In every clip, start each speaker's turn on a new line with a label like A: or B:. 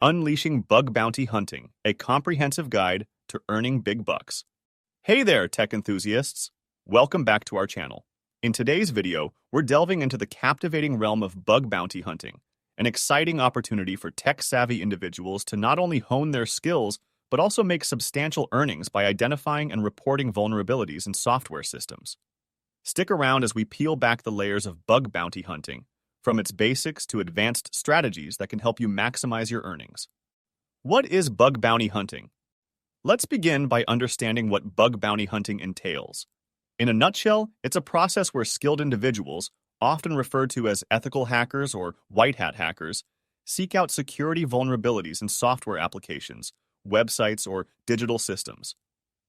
A: Unleashing Bug Bounty Hunting, a comprehensive guide to earning big bucks. Hey there, tech enthusiasts! Welcome back to our channel. In today's video, we're delving into the captivating realm of bug bounty hunting, an exciting opportunity for tech-savvy individuals to not only hone their skills, but also make substantial earnings by identifying and reporting vulnerabilities in software systems. Stick around as we peel back the layers of bug bounty hunting, from its basics to advanced strategies that can help you maximize your earnings. What is bug bounty hunting? Let's begin by understanding what bug bounty hunting entails. In a nutshell, it's a process where skilled individuals, often referred to as ethical hackers or white hat hackers, seek out security vulnerabilities in software applications, websites, or digital systems.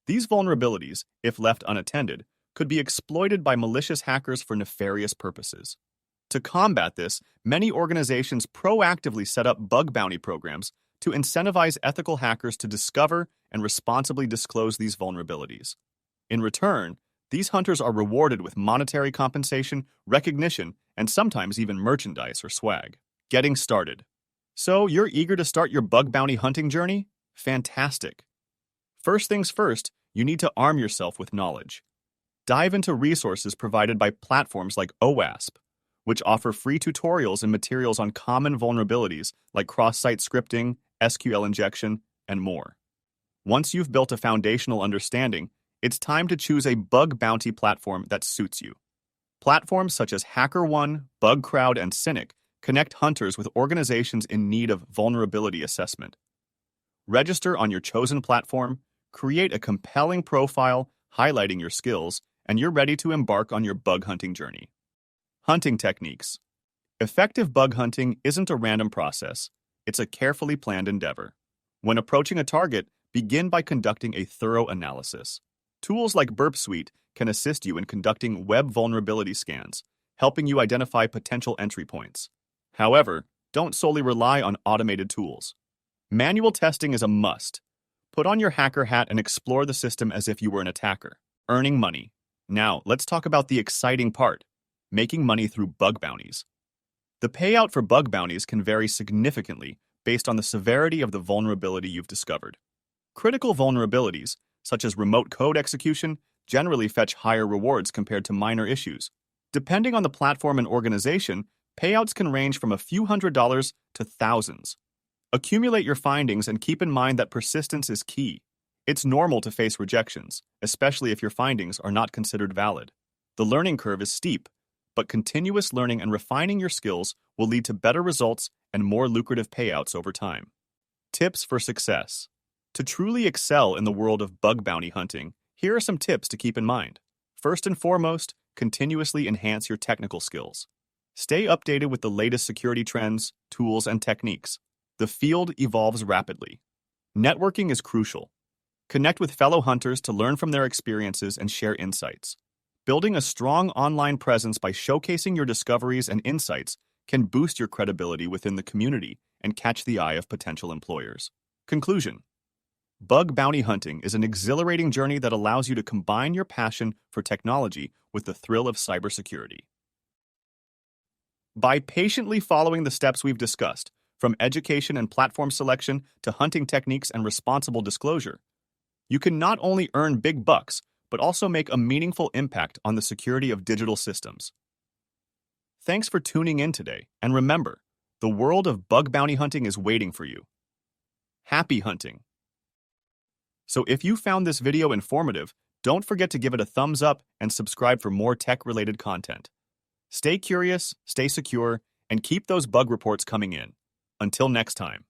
A: These vulnerabilities, if left unattended, could be exploited by malicious hackers for nefarious purposes. To combat this, many organizations proactively set up bug bounty programs to incentivize ethical hackers to discover and responsibly disclose these vulnerabilities. In return, these hunters are rewarded with monetary compensation, recognition, and sometimes even merchandise or swag. Getting started. So, you're eager to start your bug bounty hunting journey? Fantastic! First things first, you need to arm yourself with knowledge. Dive into resources provided by platforms like OWASP, which offer free tutorials and materials on common vulnerabilities like cross-site scripting, SQL injection, and more. Once you've built a foundational understanding, it's time to choose a bug bounty platform that suits you. Platforms such as HackerOne, BugCrowd, and Cynic connect hunters with organizations in need of vulnerability assessment. Register on your chosen platform, create a compelling profile highlighting your skills, and you're ready to embark on your bug hunting journey. Hunting techniques. Effective bug hunting isn't a random process. It's a carefully planned endeavor. When approaching a target, begin by conducting a thorough analysis. Tools like Burp Suite can assist you in conducting web vulnerability scans, helping you identify potential entry points. However, don't solely rely on automated tools. Manual testing is a must. Put on your hacker hat and explore the system as if you were an attacker. Earning money. Now, let's talk about the exciting part. Making money through bug bounties. The payout for bug bounties can vary significantly based on the severity of the vulnerability you've discovered. Critical vulnerabilities, such as remote code execution, generally fetch higher rewards compared to minor issues. Depending on the platform and organization, payouts can range from a few $100s to thousands. Accumulate your findings and keep in mind that persistence is key. It's normal to face rejections, especially if your findings are not considered valid. The learning curve is steep, but continuous learning and refining your skills will lead to better results and more lucrative payouts over time. Tips for success. To truly excel in the world of bug bounty hunting, here are some tips to keep in mind. First and foremost, continuously enhance your technical skills. Stay updated with the latest security trends, tools, and techniques. The field evolves rapidly. Networking is crucial. Connect with fellow hunters to learn from their experiences and share insights. Building a strong online presence by showcasing your discoveries and insights can boost your credibility within the community and catch the eye of potential employers. Conclusion. Bug bounty hunting is an exhilarating journey that allows you to combine your passion for technology with the thrill of cybersecurity. By patiently following the steps we've discussed, from education and platform selection to hunting techniques and responsible disclosure, you can not only earn big bucks, but also make a meaningful impact on the security of digital systems. Thanks for tuning in today, and remember, the world of bug bounty hunting is waiting for you. Happy hunting! So if you found this video informative, don't forget to give it a thumbs up and subscribe for more tech-related content. Stay curious, stay secure, and keep those bug reports coming in. Until next time.